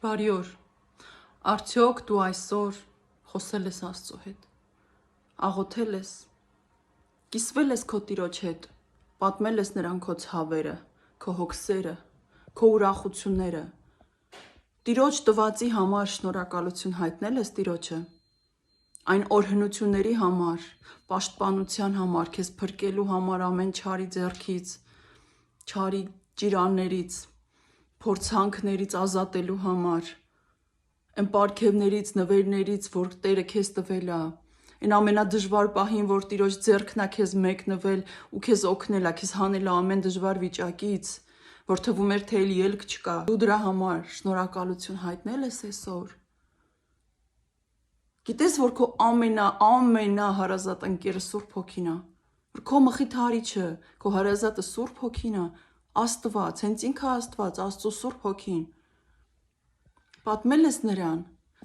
Բարի օր, արդյոք դու այսօր խոսել ես Աստծո հետ, աղոթել ես, կիսվել ես քո Տիրոջ հետ, պատմել ես նրան քո ցավերը, քո հոգսերը, քո ուրախությունները, Տիրոջ տվածի համար շնորհակալություն հայտնել ես Տիրոջը, այն օրհնությունների համար, պաշտպանության համար, քեզ փրկելու համար ամեն չարի ձեռքից, չարի ճիրաններից, փորձանքներից ազատելու համար, այն պարգևներից, նվերներից, որ Տերը քեզ տվել է, այն ամենադժվար պահին, որ Տիրոջ ձեռքն է քեզ մեկնվել ու քեզ օգնել է, քեզ հանել է ամեն դժվար վիճակից, որ թվում էր թե էլ ելք չկա, դու դրա համար շնորհակալություն հայտնել ես այսօր։ Գիտես, որ քո ամենահարազատ ընկերը Սուրբ Հոգին է, որ քո մխիթարիչը, քո հարազատը Սուրբ Հոգին է, Աստված, հենց ինքը Աստված, Աստծո Սուրբ Հոգին։ Պատմել ես նրան,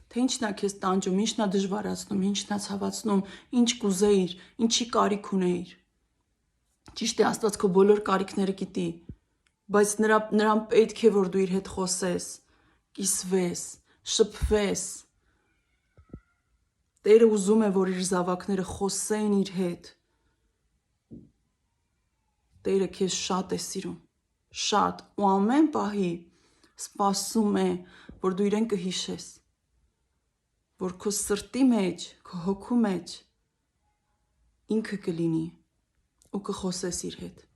թե ինչն է քեզ տանջում, ինչն է դժվարացնում, ինչն է ցավացնում, ինչ կուզեիր, ինչի կարիք ունեիր։ Ճիշտ է, Աստված քո բոլոր կարիքները գիտի, բայց նրան պետք է, որ դու իր հետ խոսես, կիսվես, շփվես։ Տերը ուզում է, որ իր զավակները խոսեն իր հետ։ Տերը քեզ շատ է սիրում, շատ, ու ամեն պահի սպասում է, որ դու իրեն կհիշես, որ քո սրտի մեջ, քո հոգու մեջ ինքը կլինի ու կխոսես իր հետ։